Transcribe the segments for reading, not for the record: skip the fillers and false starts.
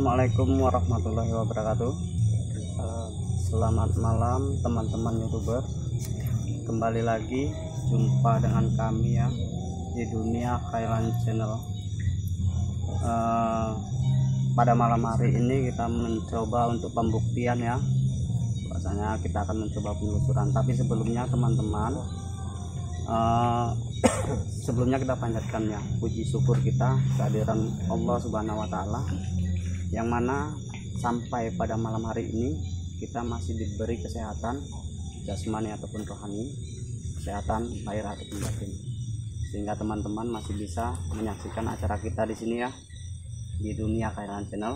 Assalamualaikum warahmatullahi wabarakatuh. Selamat malam teman-teman YouTuber. Kembali lagi jumpa dengan kami ya di Dunia Khairan Channel. Pada malam hari ini kita mencoba untuk pembuktian ya. Bahasanya kita akan mencoba penelusuran. Tapi sebelumnya teman-teman, sebelumnya kita panjatkan ya puji syukur kita kehadiran Allah Subhanahu wa Ta'ala, yang mana sampai pada malam hari ini kita masih diberi kesehatan jasmani ataupun rohani, kesehatan lahir ataupun batin, sehingga teman-teman masih bisa menyaksikan acara kita di sini ya di Dunia Khairan Channel.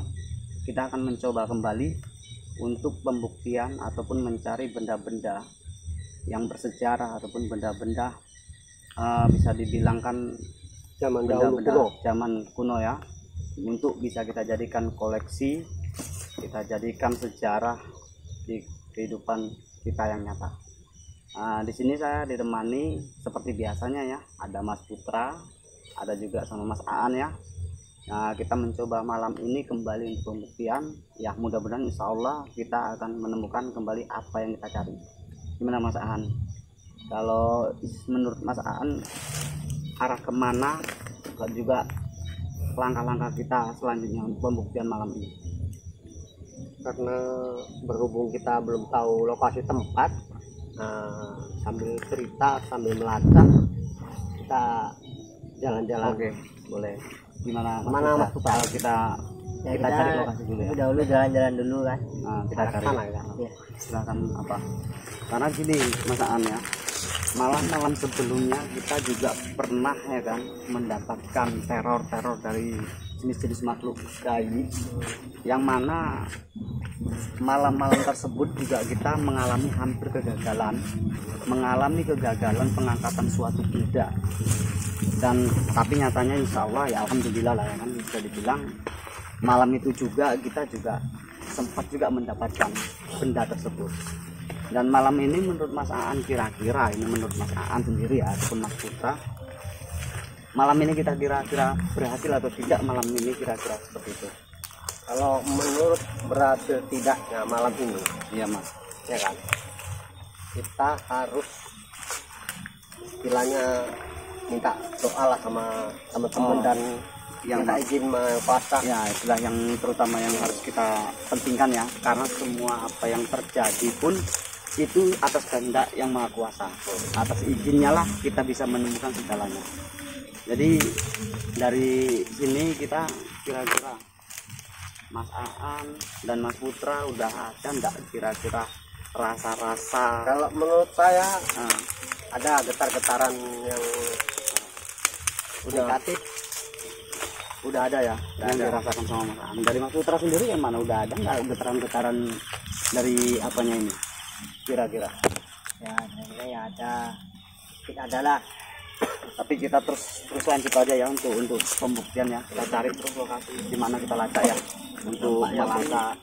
Kita akan mencoba kembali untuk pembuktian ataupun mencari benda-benda yang bersejarah ataupun benda-benda bisa dibilangkan zaman dahulu zaman kuno ya, untuk bisa kita jadikan koleksi, kita jadikan sejarah di kehidupan kita yang nyata. Di sini saya ditemani seperti biasanya ya, ada Mas Putra, ada juga sama Mas Aan ya. Kita mencoba malam ini kembali untuk pembuktian ya, mudah-mudahan insya Allah kita akan menemukan kembali apa yang kita cari. Gimana Mas Aan? Kalau menurut Mas Aan arah kemana dan juga langkah-langkah kita selanjutnya untuk pembuktian malam ini? Karena berhubung kita belum tahu lokasi tempat, sambil cerita sambil melacak kita jalan-jalan. Oke, boleh. Gimana Mas Putra? Kalau kita cari lokasi dulu ya. Dahulu jalan-jalan dulu kan. Kita cari. Ya. Silakan apa? Karena gini Mas Aan ya, malam-malam sebelumnya kita juga pernah ya kan mendapatkan teror-teror dari jenis-jenis makhluk gaib, yang mana malam-malam tersebut juga kita mengalami hampir kegagalan, pengangkatan suatu benda. Dan tapi nyatanya insya Allah ya alhamdulillah lah ya kan, bisa dibilang malam itu juga kita juga sempat juga mendapatkan benda tersebut. Dan malam ini menurut Mas Aan, kira-kira ini menurut Mas Aan sendiri ya ataupun Mas Putra, malam ini kita kira-kira berhasil atau tidak malam ini, kira-kira seperti itu? Kalau menurut berhasil tidaknya malam ini, Iya Mas, ya kan, kita harus istilahnya minta doa lah sama teman-teman dan yang minta izin puasa ya, itulah yang terutama yang harus kita pentingkan ya, karena semua apa yang terjadi pun itu atas kehendak yang maha kuasa, atas izinnya lah kita bisa menemukan segalanya. Jadi dari sini kita kira-kira Mas Aan dan Mas Putra udah ada enggak kira-kira rasa-rasa? Kalau menurut saya ada getar-getaran yang negatif. Udah ada ya yang dirasakan sama Mas Aan. Dari Mas Putra sendiri yang mana, udah ada nggak getaran-getaran dari apanya ini kira-kira? Ya ada, tidak ada lah. Tapi kita terus lanjut aja ya untuk pembuktian ya. Kita cari terus lokasi di mana kita lacak ya untuk melacak.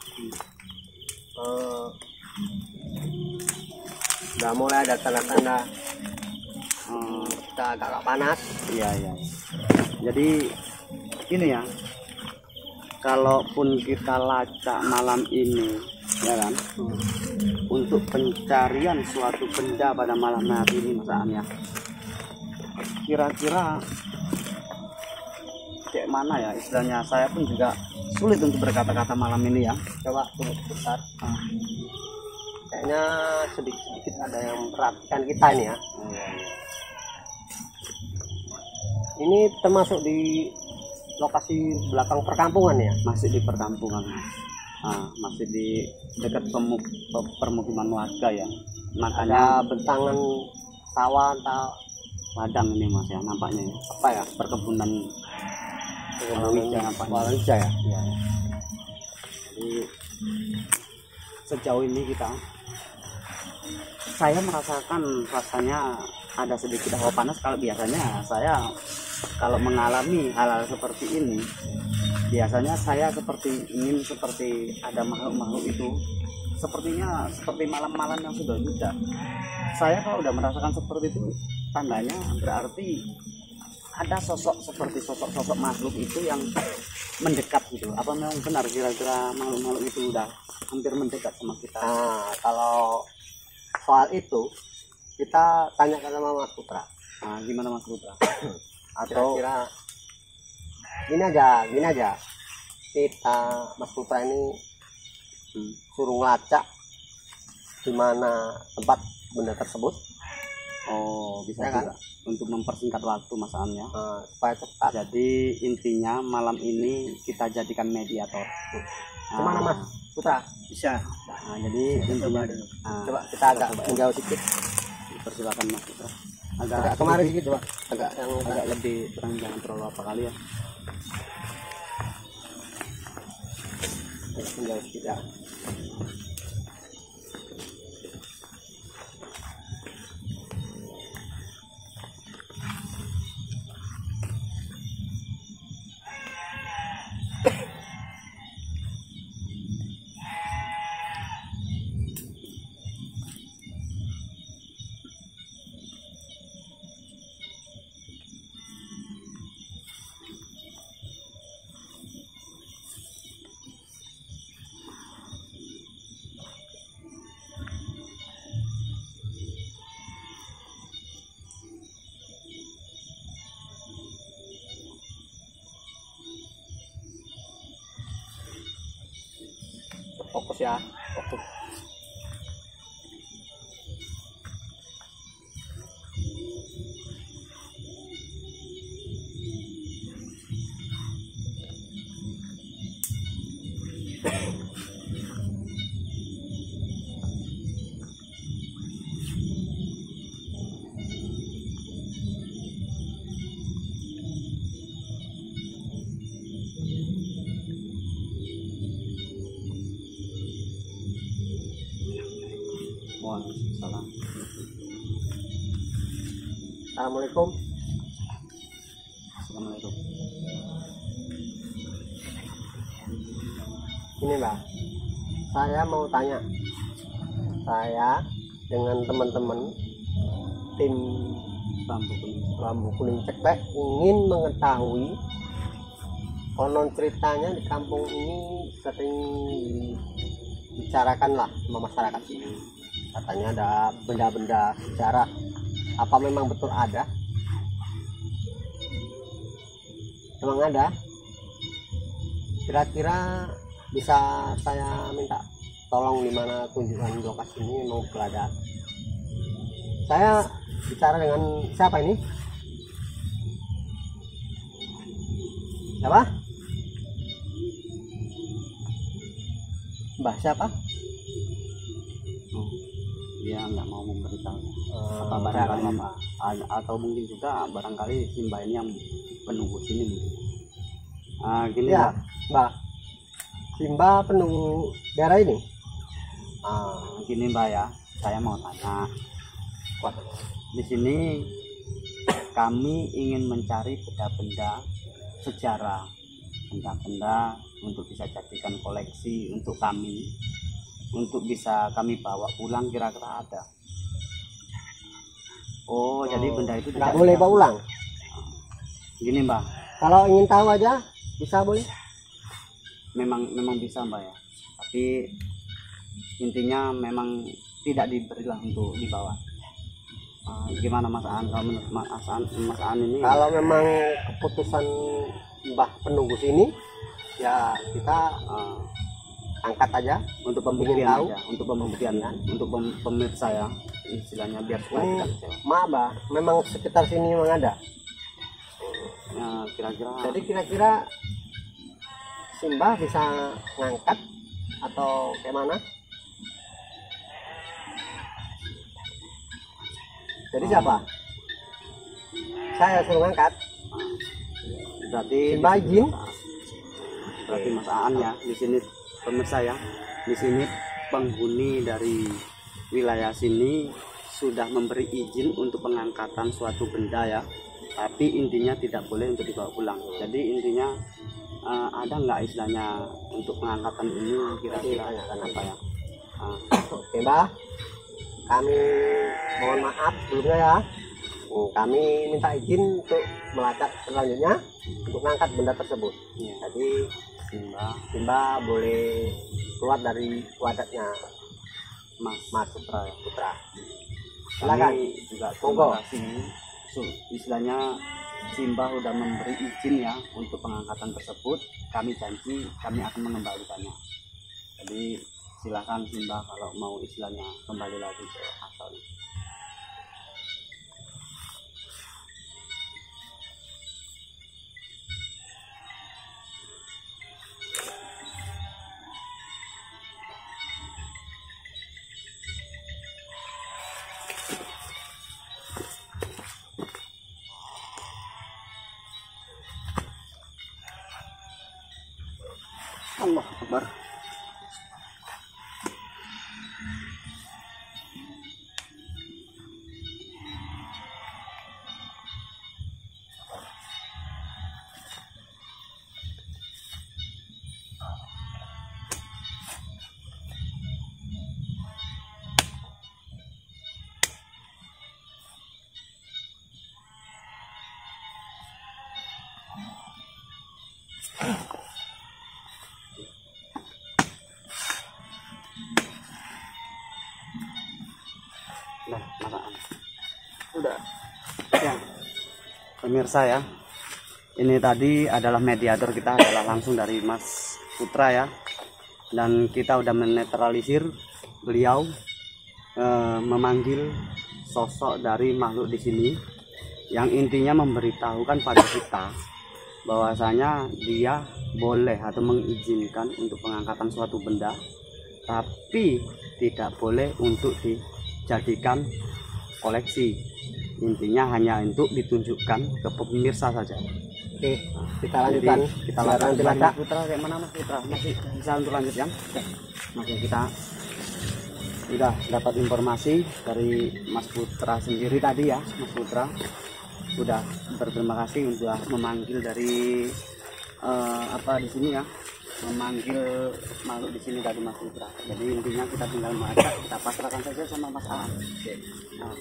Udah mulai ada tanda-tanda kita agak panas. Iya. Jadi ini ya, kalaupun kita lacak malam ini ya kan, untuk pencarian suatu benda pada malam hari ini Mas Aan ya, kira-kira kayak mana ya istilahnya, saya pun juga sulit untuk berkata-kata malam ini ya. Coba tunggu sebentar. Kayaknya sedikit ada yang memperhatikan kita ini ya. Ini termasuk di lokasi belakang perkampungan ya? Masih di perkampungan, masih di dekat permukiman warga ya. Makanya bentangan sawah atau ladang ini Mas ya, nampaknya ya. apa ya, perkebunan palawija nampaknya. Palawija ya? Iya. Jadi sejauh ini saya merasakan rasanya ada sedikit hawa panas. Kalau biasanya saya kalau mengalami hal-hal seperti ini, biasanya saya ingin seperti ada makhluk-makhluk itu, sepertinya seperti malam-malam yang sudah hujan. Saya kalau udah merasakan seperti itu, tandanya berarti ada sosok seperti sosok makhluk itu yang mendekat gitu. Apa memang benar kira-kira makhluk-makhluk itu udah hampir mendekat sama kita? Nah, kalau soal itu kita tanyakan sama Mas Putra. Nah, gimana Mas Putra? Atau kira-kira gini aja kita Mas Putra ini suruh ngelacak di mana tempat benda tersebut. Oh, bisa Ya kan? juga untuk mempersingkat waktu masalahnya. Supaya cepat. Jadi intinya malam ini kita jadikan mediator. Kemana Mas Putra? Bisa. Nah, jadi intinya Coba kita agak menjauh sedikit. persilakan Mas Putra. Agak kemarin sedikit coba. Agak lebih kurang, jangan terlalu apa kali ya. Menjauh sedikit ya. Fokus ya, fokus. Waalaikumsalam. Assalamualaikum. Assalamualaikum. Ini Mbak, saya mau tanya. Saya dengan teman-teman tim Bambu Kuning Kuning. Ceklek ingin mengetahui, konon ceritanya di kampung ini sering dibicarakan lah sama masyarakat ini. Katanya ada benda-benda sejarah. Apa memang betul ada? Memang ada? Kira-kira bisa saya minta tolong di mana tunjukkan lokasi ini mau berada. Saya bicara dengan siapa ini? Siapa? Mbah siapa? Dia nggak mau memberitahu. Apa Siapa? barangkali atau mungkin juga barangkali si Mbak ini yang penunggu sini mungkin. Gini Ya, Mbak. Mbak. Simba penunggu daerah ini. Gini Mbak ya, saya mau tanya. Di sini kami ingin mencari benda-benda sejarah, benda-benda untuk bisa jadikan koleksi untuk kami, untuk bisa kami bawa pulang, kira-kira ada. Oh, jadi benda itu Nggak boleh bawa ulang. Gini Mbak, Kalau ingin tahu aja bisa boleh. memang bisa Mbak ya, tapi intinya memang tidak diberilah untuk dibawa. Gimana Mas Aan, kalau menurut Mas Aan ini? Kalau memang keputusan Mbah penunggu sini, ya kita angkat aja untuk pembuktian aja, untuk pembuktian, untuk pemirsa ya, istilahnya biar supaya ini. tidak kecewa. Maaf Mbah, memang sekitar sini memang ada. Kira-kira. Jadi kira-kira Simbah bisa ngangkat atau kayak mana? Jadi siapa? Saya suruh ngangkat. Berarti Simbah izin. Berarti Mas Aan ya, di sini pemirsa ya, di sini penghuni dari wilayah sini sudah memberi izin untuk pengangkatan suatu benda ya, tapi intinya tidak boleh untuk dibawa pulang. Jadi intinya ada nggak istilahnya untuk pengangkatan ini kira-kira apa ya? Oke Mbah, kami mohon maaf sebelumnya ya. kami minta izin untuk melacak selanjutnya untuk mengangkat benda tersebut. Ya. Jadi Simba boleh keluar dari wadatnya Mas Putra. Silakan. Kami juga Monggo. terima kasih. Istilahnya Simba sudah memberi izin ya untuk pengangkatan tersebut. Kami janji kami akan mengembalikannya. Jadi silakan Simba kalau mau istilahnya kembali lagi ke asalnya. Allah Akbar. Nah, makan. Sudah. Ya. Pemirsa ya. Ini tadi adalah mediator kita adalah langsung dari Mas Putra ya. Dan kita udah menetralisir beliau memanggil sosok dari makhluk di sini yang intinya memberitahukan pada kita bahwasanya dia boleh atau mengizinkan untuk pengangkatan suatu benda, tapi tidak boleh untuk dijadikan koleksi. Intinya hanya untuk ditunjukkan ke pemirsa saja. Oke, kita lanjutkan. Kita lanjutkan. Mas Putra kayak mana Mas Putra? Masih bisa untuk lanjut ya? Oke, kita sudah dapat informasi dari Mas Putra sendiri tadi ya. Mas Putra sudah berterima kasih sudah memanggil dari apa di sini ya, memanggil makhluk di sini tadi Mas Putra. Jadi intinya kita tinggal mengajak, kita pasrahkan saja sama Mas Aan. Oke. Nah.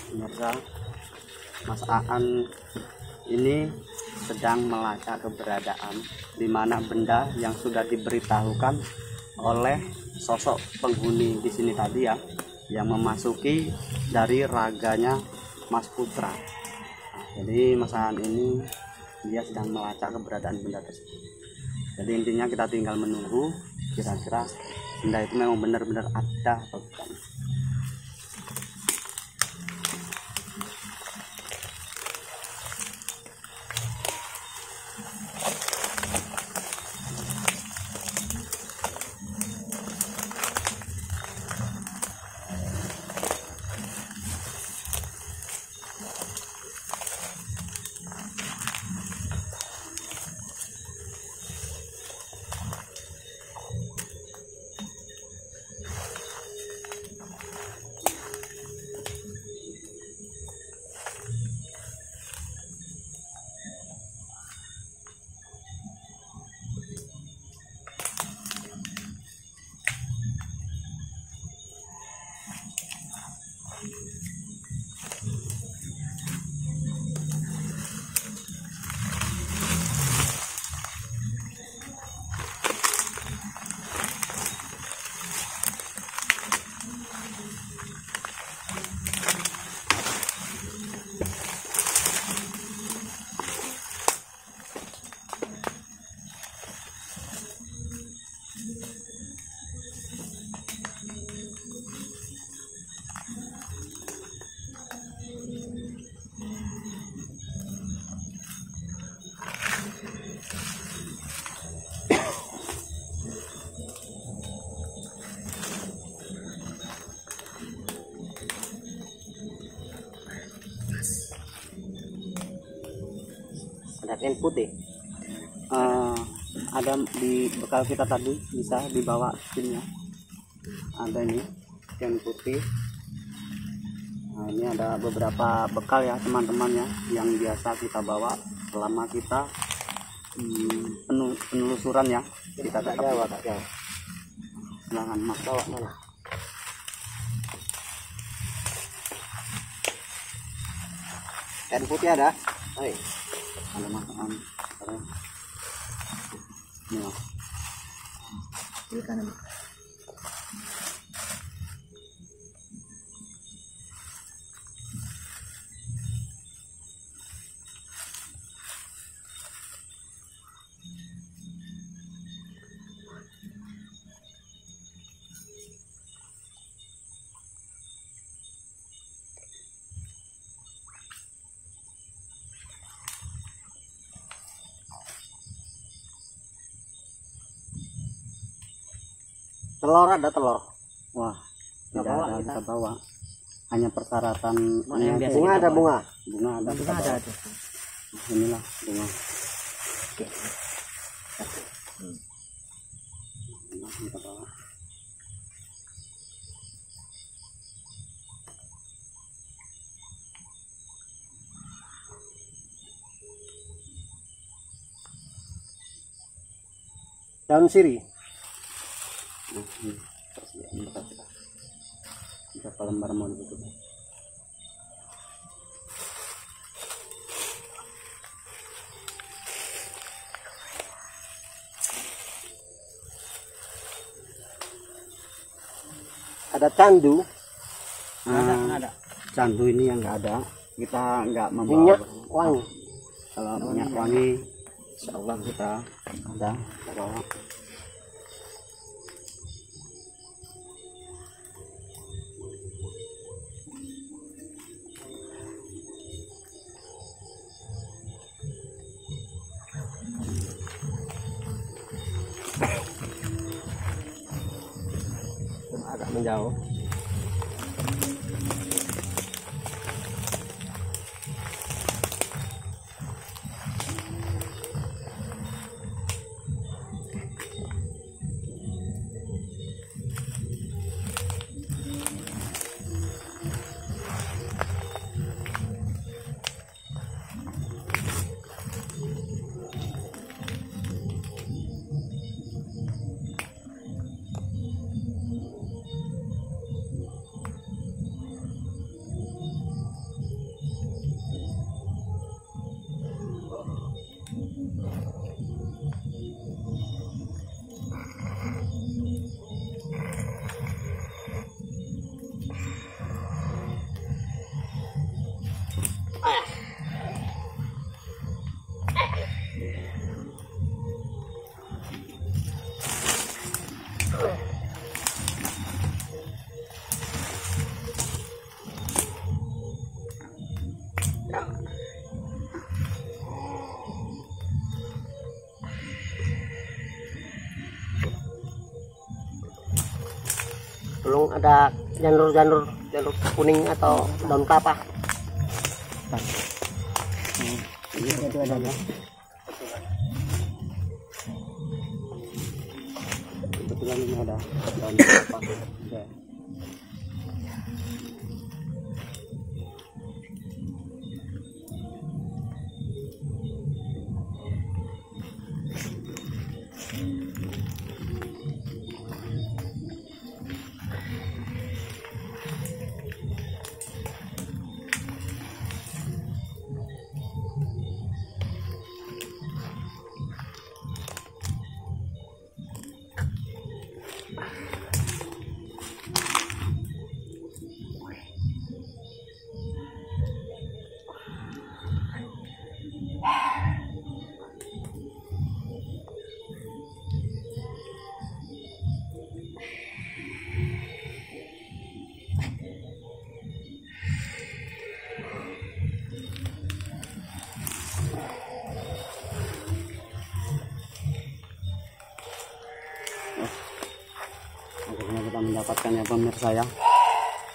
Pemirsa, Mas Aan ini sedang melacak keberadaan di mana benda yang sudah diberitahukan oleh sosok penghuni di sini tadi ya, yang memasuki dari raganya Mas Putra. Nah, jadi Mas Aan ini dia sedang melacak keberadaan benda tersebut. Jadi intinya kita tinggal menunggu kira-kira benda itu memang benar-benar ada atau bukan. kain putih. Ada di bekal kita tadi, bisa dibawa skinnya. Ada ini kain putih. Nah, ini ada beberapa bekal ya teman-teman ya, yang biasa kita bawa selama kita penelusuran ya. Kita Kak tetap Jawa, Kak Jawa. silakan Mas. Bawa mana? Kain putih ada? Oi. Ada Mas. Ini Mas. Di kanan. Telur ada telur. Wah, Nggak tidak bawa ada kita. kita bawa. Hanya persyaratan Yang biasa bunga ada bunga. Bunga ada kita bawa. Inilah bunga. Bunga kita bawa. Daun sirih. Persediaan bekal kita. Berapa lembar mau ditutup? Ada candu. Ada. Candu ini yang nggak ada. Kita nggak membawa. Minyak wangi. Kalau minyak wangi, insya Allah kita ada kita bawa. Agak menjauh. Belum ada janur kuning atau daun kelapa. Ini itu ada ya. Kebetulan ini ada daun kelapa. Oke. Akhirnya kita mendapatkan ya pemirsa ya.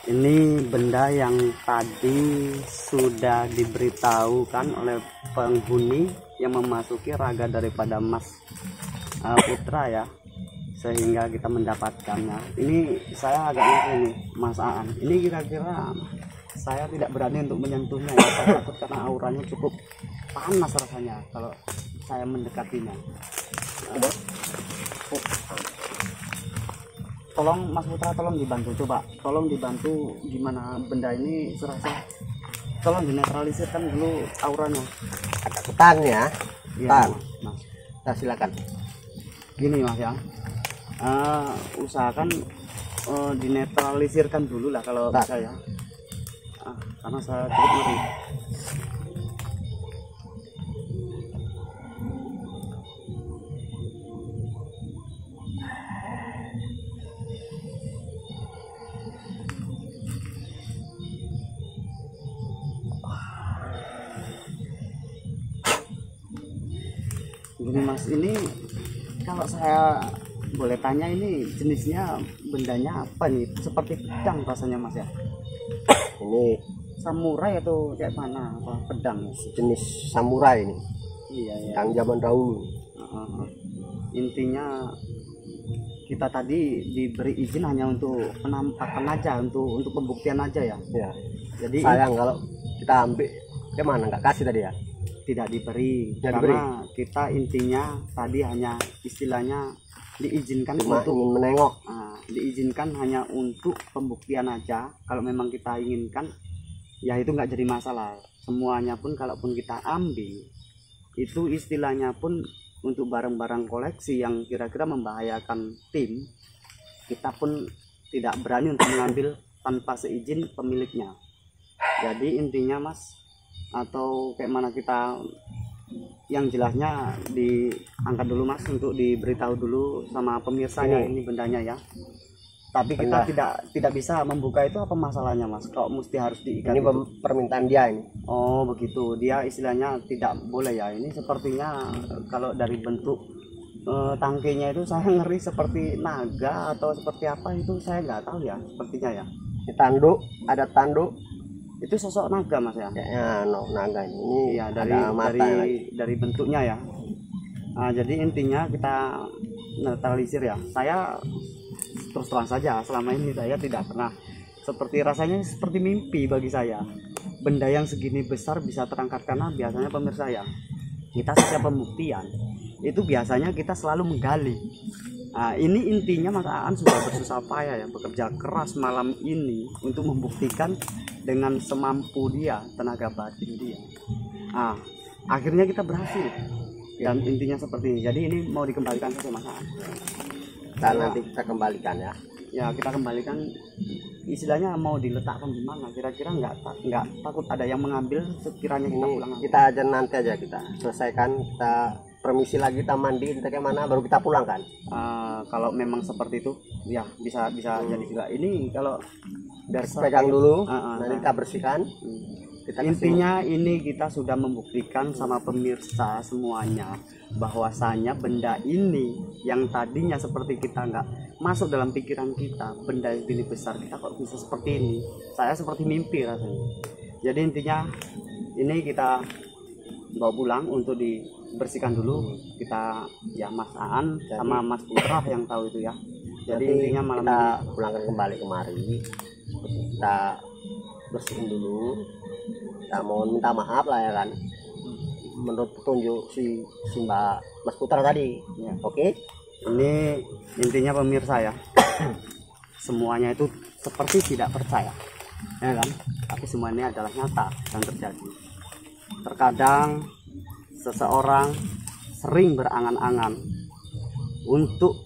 Ini benda yang tadi sudah diberitahukan oleh penghuni yang memasuki raga daripada Mas Putra ya, sehingga kita mendapatkannya. Ini saya agak ngeri nih Mas Aan, ini kira-kira saya tidak berani untuk menyentuhnya ya, takut karena auranya cukup panas rasanya kalau saya mendekatinya. Tolong Mas Putra, tolong dibantu, coba tolong dibantu gimana benda ini serasa, tolong dinetralisirkan dulu auranya. Agak ketan ya, ketan. Mas. Nah, silakan. Gini Mas ya, usahakan dinetralisirkan dulu lah kalau bisa ya, karena saya cukup ngeri. Gini Mas, ini kalau saya boleh tanya, ini jenisnya bendanya apa nih? Seperti pedang rasanya Mas ya? Ini Samurai atau kayak mana? Apa pedang? jenis samurai ini, Iya ya. yang zaman dahulu. Intinya kita tadi diberi izin hanya untuk penampakan aja, untuk pembuktian aja ya. Ya. Jadi Sayang kalau kita ambil, gimana nggak kasih tadi ya? tidak diberi, Tidak karena kita intinya tadi hanya istilahnya diizinkan Cuma untuk ingin menengok. diizinkan hanya untuk pembuktian aja. Kalau memang kita inginkan ya itu nggak jadi masalah. Semuanya pun kalaupun kita ambil itu istilahnya pun untuk barang-barang koleksi yang kira-kira membahayakan tim, kita pun tidak berani untuk mengambil tanpa seizin pemiliknya. Jadi intinya Mas, atau kayak mana kita, yang jelasnya diangkat dulu Mas, untuk diberitahu dulu sama pemirsa ya ini bendanya ya. Tapi kita tidak bisa membuka itu, apa masalahnya Mas? Kok mesti harus diikat? Ini permintaan dia ini. Oh begitu, dia istilahnya tidak boleh ya. Ini sepertinya kalau dari bentuk tangkinya itu saya ngeri seperti naga atau seperti apa, itu saya nggak tahu ya sepertinya ya. Ini tanduk, ada tanduk. Itu sosok naga Mas ya? Kayaknya naga ini Ya, ada mata dari bentuknya ya. Jadi intinya kita netralisir ya. Saya terus terang saja, selama ini saya tidak pernah rasanya seperti mimpi bagi saya. Benda yang segini besar bisa terangkat, karena biasanya pemirsa ya, kita setiap pembuktian itu biasanya kita selalu menggali. Ini intinya Mas Aan sudah bersusah payah ya, bekerja keras malam ini untuk membuktikan dengan semampu dia, tenaga batin dia. Akhirnya kita berhasil, dan intinya seperti ini. Jadi ini mau dikembalikan saja Mas Aan. Nanti kita kembalikan ya. Ya kita kembalikan, istilahnya mau diletakkan di mana? Kira-kira nggak takut ada yang mengambil sekiranya kita Ini pulang? kita aja nanti aja kita selesaikan, kita permisi lagi, kita mandi, kita kayak mana, baru kita pulang kan. Kalau memang seperti itu ya bisa jadi juga. Ini kalau Pegang dulu, nanti kita bersihkan. Intinya ini kita sudah membuktikan sama pemirsa semuanya bahwasanya benda ini yang tadinya seperti kita nggak masuk dalam pikiran kita, benda yang ini besar, kita kok bisa seperti ini. Saya seperti mimpi rasanya. Jadi intinya ini kita bawa pulang untuk dibersihkan dulu. Kita ya Mas Aan sama Mas Putra yang tahu itu ya. Jadi intinya malam kita ini pulangkan kembali kemari, kita bersihin dulu. Kita mohon minta maaf lah ya kan, menurut petunjuk si Mbak Mas Putra tadi ya. Oke. Ini intinya pemirsa ya, semuanya itu seperti tidak percaya ya kan, tapi semuanya adalah nyata dan terjadi. Terkadang seseorang sering berangan-angan untuk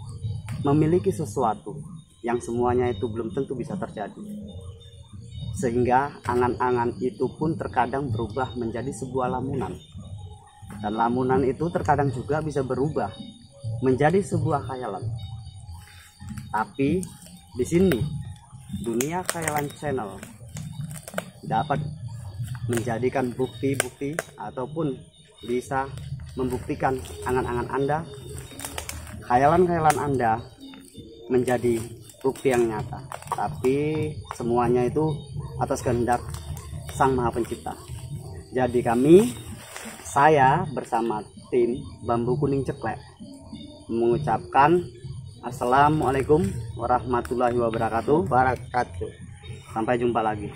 memiliki sesuatu yang semuanya itu belum tentu bisa terjadi, sehingga angan-angan itu pun terkadang berubah menjadi sebuah lamunan, dan lamunan itu terkadang juga bisa berubah menjadi sebuah khayalan. Tapi di sini Dunia Khayalan Channel dapat menjadikan bukti-bukti ataupun bisa membuktikan angan-angan Anda, khayalan-khayalan Anda menjadi bukti yang nyata. Tapi semuanya itu atas kehendak Sang Maha Pencipta. Jadi kami saya bersama tim Bambu Kuning Ceklek mengucapkan Assalamualaikum warahmatullahi wabarakatuh. Barakatuh. Sampai jumpa lagi.